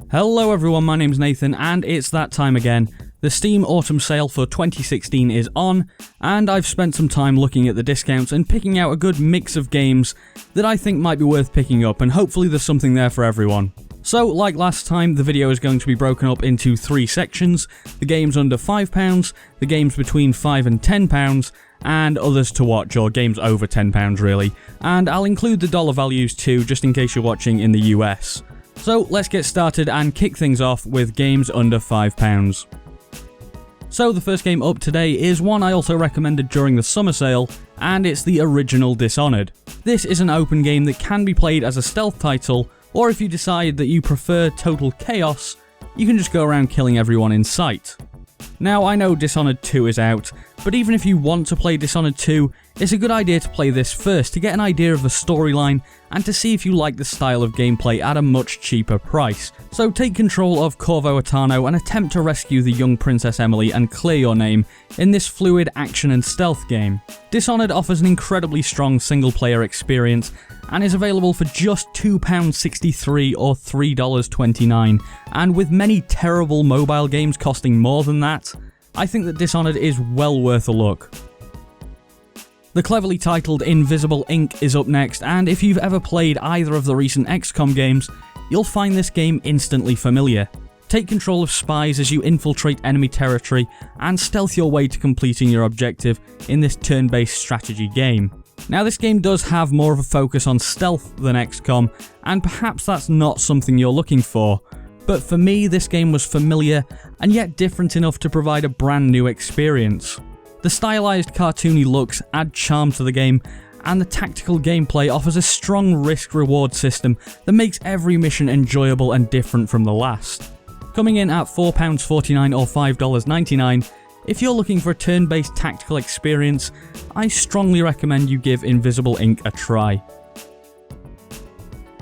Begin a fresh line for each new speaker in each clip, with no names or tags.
Hello everyone, my name's Nathan and it's that time again. The Steam Autumn Sale for 2016 is on, and I've spent some time looking at the discounts and picking out a good mix of games that I think might be worth picking up, and hopefully there's something there for everyone. So, like last time, the video is going to be broken up into three sections: the games under £5, the games between £5 and £10, and others to watch, or games over £10 really. And I'll include the dollar values too, just in case you're watching in the US. So let's get started and kick things off with games under £5. So the first game up today is one I also recommended during the summer sale, and it's the original Dishonored. This is an open game that can be played as a stealth title, or if you decide that you prefer total chaos, you can just go around killing everyone in sight. Now, I know Dishonored 2 is out, but even if you want to play Dishonored 2, it's a good idea to play this first to get an idea of the storyline and to see if you like the style of gameplay at a much cheaper price. So take control of Corvo Attano and attempt to rescue the young Princess Emily and clear your name in this fluid action and stealth game. Dishonored offers an incredibly strong single player experience and is available for just £2.63 or $3.29, and with many terrible mobile games costing more than that, I think that Dishonored is well worth a look. The cleverly titled Invisible Ink is up next, and if you've ever played either of the recent XCOM games, you'll find this game instantly familiar. Take control of spies as you infiltrate enemy territory and stealth your way to completing your objective in this turn-based strategy game. Now, this game does have more of a focus on stealth than XCOM, and perhaps that's not something you're looking for, but for me this game was familiar and yet different enough to provide a brand new experience. The stylized cartoony looks add charm to the game, and the tactical gameplay offers a strong risk-reward system that makes every mission enjoyable and different from the last. Coming in at £4.49 or $5.99, if you're looking for a turn-based tactical experience, I strongly recommend you give Invisible Ink a try.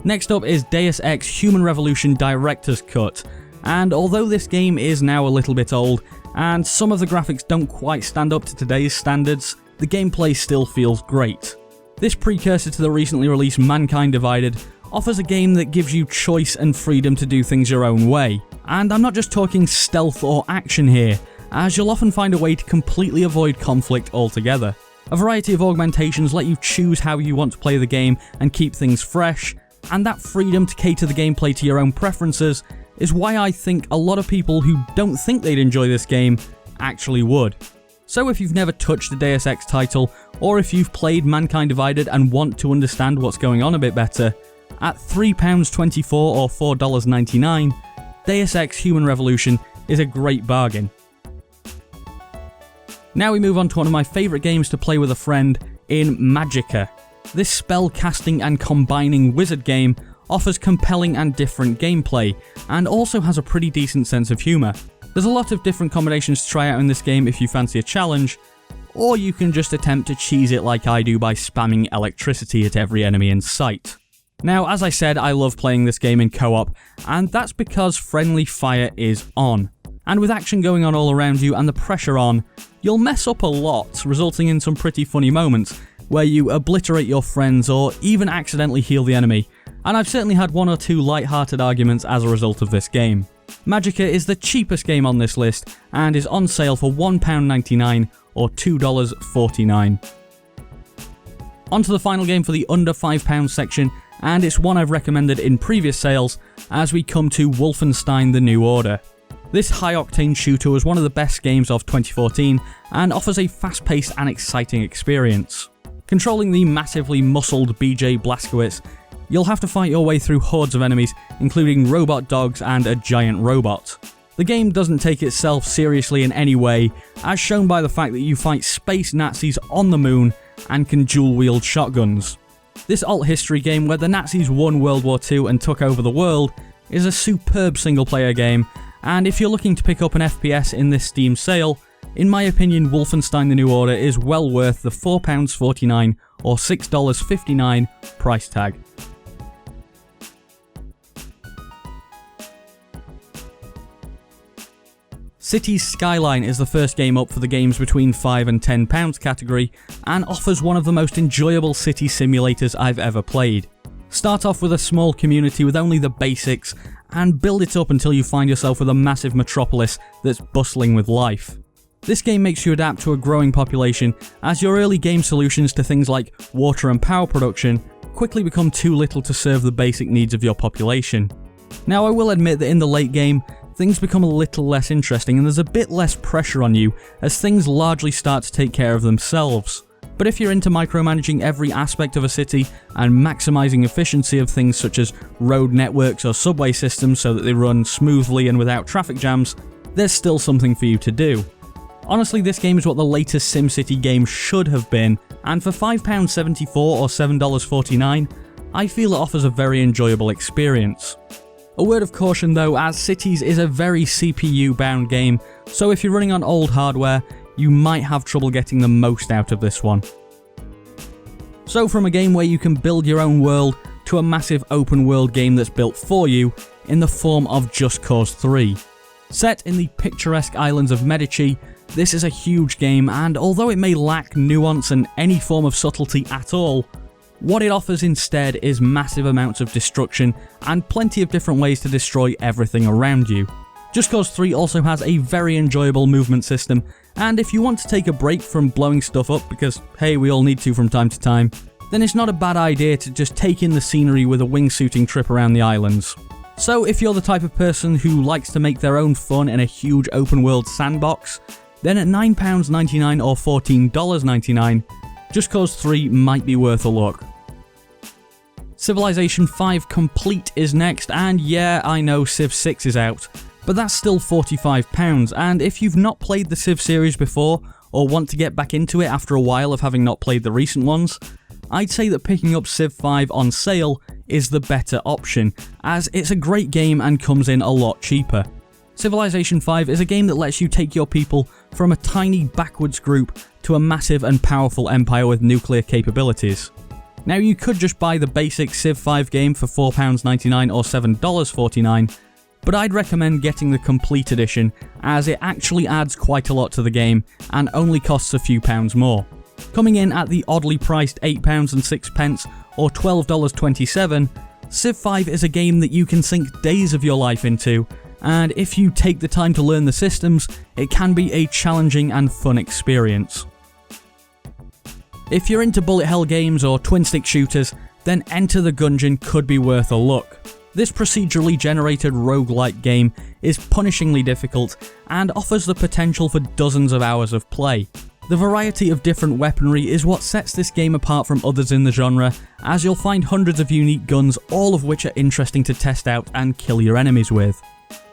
Next up is Deus Ex Human Revolution Director's Cut, and although this game is now a little bit old, and some of the graphics don't quite stand up to today's standards, the gameplay still feels great. This precursor to the recently released Mankind Divided offers a game that gives you choice and freedom to do things your own way. And I'm not just talking stealth or action here, as you'll often find a way to completely avoid conflict altogether. A variety of augmentations let you choose how you want to play the game and keep things fresh, and that freedom to cater the gameplay to your own preferences is why I think a lot of people who don't think they'd enjoy this game actually would. So if you've never touched a Deus Ex title, or if you've played Mankind Divided and want to understand what's going on a bit better, at £3.24 or $4.99, Deus Ex Human Revolution is a great bargain. Now we move on to one of my favourite games to play with a friend in MAGICKA. This spell casting and combining wizard game offers compelling and different gameplay, and also has a pretty decent sense of humour. There's a lot of different combinations to try out in this game if you fancy a challenge, or you can just attempt to cheese it like I do by spamming electricity at every enemy in sight. Now, as I said, I love playing this game in co-op, and that's because friendly fire is on. And with action going on all around you and the pressure on, you'll mess up a lot, resulting in some pretty funny moments, where you obliterate your friends or even accidentally heal the enemy, and I've certainly had one or two light-hearted arguments as a result of this game. MAGICKA is the cheapest game on this list, and is on sale for £1.99 or $2.49. On to the final game for the under £5 section, and it's one I've recommended in previous sales, as we come to Wolfenstein: The New Order. This high-octane shooter was one of the best games of 2014, and offers a fast-paced and exciting experience. Controlling the massively muscled BJ Blazkowicz, you'll have to fight your way through hordes of enemies, including robot dogs and a giant robot. The game doesn't take itself seriously in any way, as shown by the fact that you fight space Nazis on the moon and can dual-wield shotguns. This alt-history game where the Nazis won World War II and took over the world is a superb single-player game, and if you're looking to pick up an FPS in this Steam sale, in my opinion Wolfenstein: The New Order is well worth the £4.49 or $6.59 price tag. Cities Skyline is the first game up for the games between £5 and £10 category, and offers one of the most enjoyable city simulators I've ever played. Start off with a small community with only the basics, and build it up until you find yourself with a massive metropolis that's bustling with life. This game makes you adapt to a growing population, as your early game solutions to things like water and power production quickly become too little to serve the basic needs of your population. Now, I will admit that in the late game, things become a little less interesting and there's a bit less pressure on you as things largely start to take care of themselves. But if you're into micromanaging every aspect of a city and maximising efficiency of things such as road networks or subway systems so that they run smoothly and without traffic jams, there's still something for you to do. Honestly, this game is what the latest SimCity game should have been, and for £5.74 or $7.49, I feel it offers a very enjoyable experience. A word of caution though, as Cities is a very CPU bound game, so if you're running on old hardware, you might have trouble getting the most out of this one. So from a game where you can build your own world to a massive open world game that's built for you in the form of Just Cause 3. Set in the picturesque islands of Medici, this is a huge game, and although it may lack nuance and any form of subtlety at all, what it offers instead is massive amounts of destruction and plenty of different ways to destroy everything around you. Just Cause 3 also has a very enjoyable movement system, and if you want to take a break from blowing stuff up, because hey, we all need to from time to time, then it's not a bad idea to just take in the scenery with a wingsuiting trip around the islands. So if you're the type of person who likes to make their own fun in a huge open world sandbox, then at £9.99 or $14.99, Just Cause 3 might be worth a look. Civilization 5 Complete is next, and yeah, I know Civ 6 is out, but that's still £45, and if you've not played the Civ series before, or want to get back into it after a while of having not played the recent ones, I'd say that picking up Civ 5 on sale is the better option, as it's a great game and comes in a lot cheaper. Civilization 5 is a game that lets you take your people from a tiny backwards group to a massive and powerful empire with nuclear capabilities. Now, you could just buy the basic Civ 5 game for £4.99 or $7.49, but I'd recommend getting the Complete Edition, as it actually adds quite a lot to the game and only costs a few pounds more. Coming in at the oddly priced £8.06 or $12.27, Civ 5 is a game that you can sink days of your life into, and if you take the time to learn the systems, it can be a challenging and fun experience. If you're into bullet hell games or twin-stick shooters, then Enter the Gungeon could be worth a look. This procedurally generated roguelike game is punishingly difficult and offers the potential for dozens of hours of play. The variety of different weaponry is what sets this game apart from others in the genre, as you'll find hundreds of unique guns, all of which are interesting to test out and kill your enemies with.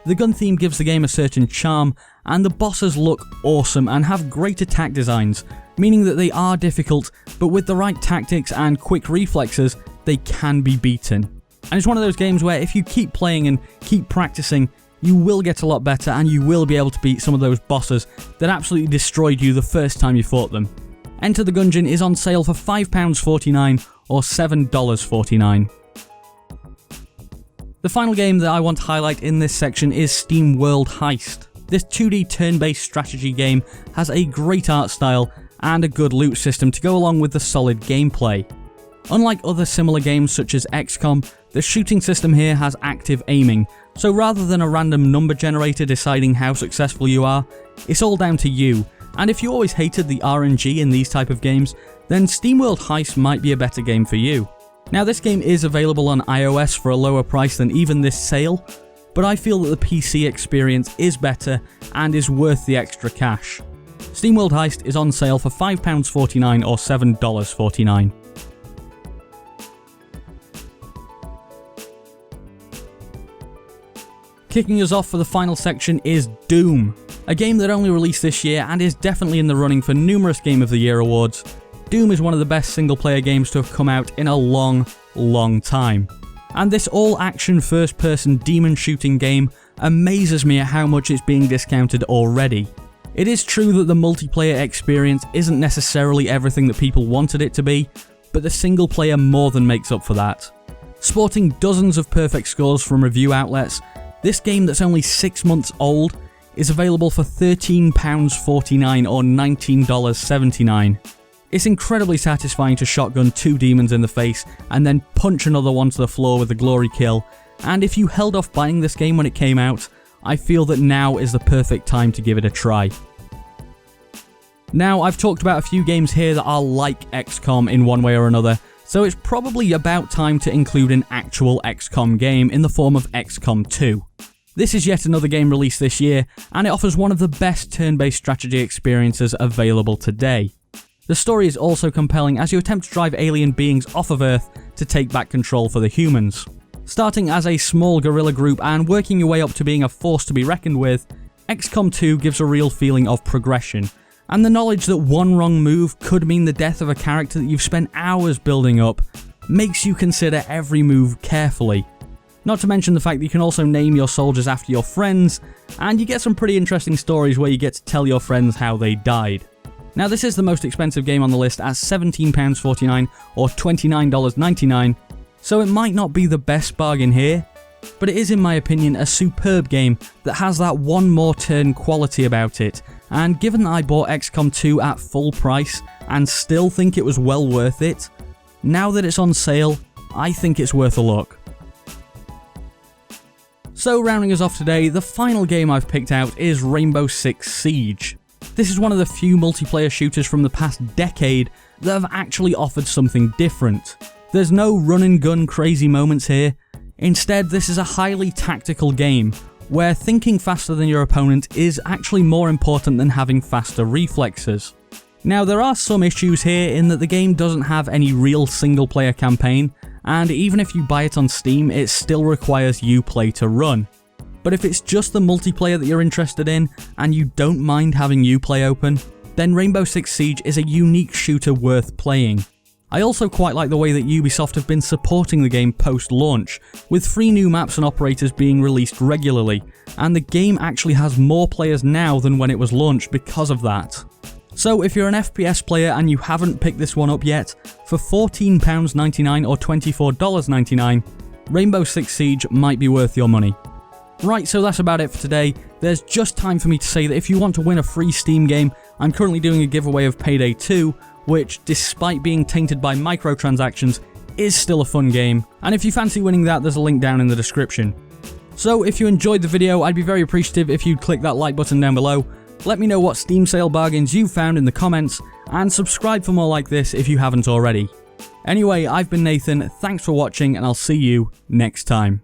The gun theme gives the game a certain charm, and the bosses look awesome and have great attack designs, meaning that they are difficult, but with the right tactics and quick reflexes, they can be beaten. And it's one of those games where if you keep playing and keep practicing, you will get a lot better and you will be able to beat some of those bosses that absolutely destroyed you the first time you fought them. Enter the Gungeon is on sale for £5.49 or $7.49. The final game that I want to highlight in this section is STEAMWORLD HEIST. This 2D turn-based strategy game has a great art style and a good loot system to go along with the solid gameplay. Unlike other similar games such as XCOM, the shooting system here has active aiming, so rather than a random number generator deciding how successful you are, it's all down to you, and if you always hated the RNG in these type of games, then STEAMWORLD HEIST might be a better game for you. Now, this game is available on iOS for a lower price than even this sale, but I feel that the PC experience is better and is worth the extra cash. STEAMWORLD HEIST is on sale for £5.49 or $7.49. Kicking us off for the final section is Doom, a game that only released this year and is definitely in the running for numerous Game of the Year awards. Doom is one of the best single-player games to have come out in a long time. And this all-action first-person demon shooting game amazes me at how much it's being discounted already. It is true that the multiplayer experience isn't necessarily everything that people wanted it to be, but the single player more than makes up for that. Sporting dozens of perfect scores from review outlets, this game that's only 6 months old is available for £13.49 or $19.79. It's incredibly satisfying to shotgun 2 demons in the face and then punch another one to the floor with a glory kill, and if you held off buying this game when it came out, I feel that now is the perfect time to give it a try. Now, I've talked about a few games here that are like XCOM in one way or another, so it's probably about time to include an actual XCOM game in the form of XCOM 2. This is yet another game released this year, and it offers one of the best turn-based strategy experiences available today. The story is also compelling as you attempt to drive alien beings off of Earth to take back control for the humans. Starting as a small guerrilla group and working your way up to being a force to be reckoned with, XCOM 2 gives a real feeling of progression, and the knowledge that one wrong move could mean the death of a character that you've spent hours building up makes you consider every move carefully. Not to mention the fact that you can also name your soldiers after your friends, and you get some pretty interesting stories where you get to tell your friends how they died. Now, this is the most expensive game on the list at £17.49 or $29.99, so it might not be the best bargain here, but it is in my opinion a superb game that has that one more turn quality about it, and given that I bought XCOM 2 at full price and still think it was well worth it, now that it's on sale, I think it's worth a look. So rounding us off today, the final game I've picked out is Rainbow Six Siege. This is one of the few multiplayer shooters from the past decade that have actually offered something different. There's no run and gun crazy moments here. Instead, this is a highly tactical game, where thinking faster than your opponent is actually more important than having faster reflexes. Now, there are some issues here in that the game doesn't have any real single player campaign, and even if you buy it on Steam, it still requires Uplay to run. But if it's just the multiplayer that you're interested in, and you don't mind having Uplay open, then Rainbow Six Siege is a unique shooter worth playing. I also quite like the way that Ubisoft have been supporting the game post-launch, with 3 new maps and operators being released regularly, and the game actually has more players now than when it was launched because of that. So if you're an FPS player and you haven't picked this one up yet, for £14.99 or $24.99, Rainbow Six Siege might be worth your money. Right, so that's about it for today. There's just time for me to say that if you want to win a free Steam game, I'm currently doing a giveaway of Payday 2, which, despite being tainted by microtransactions, is still a fun game, and if you fancy winning that, there's a link down in the description. So if you enjoyed the video, I'd be very appreciative if you'd click that like button down below, let me know what Steam sale bargains you've found in the comments, and subscribe for more like this if you haven't already. Anyway, I've been Nathan, thanks for watching, and I'll see you next time.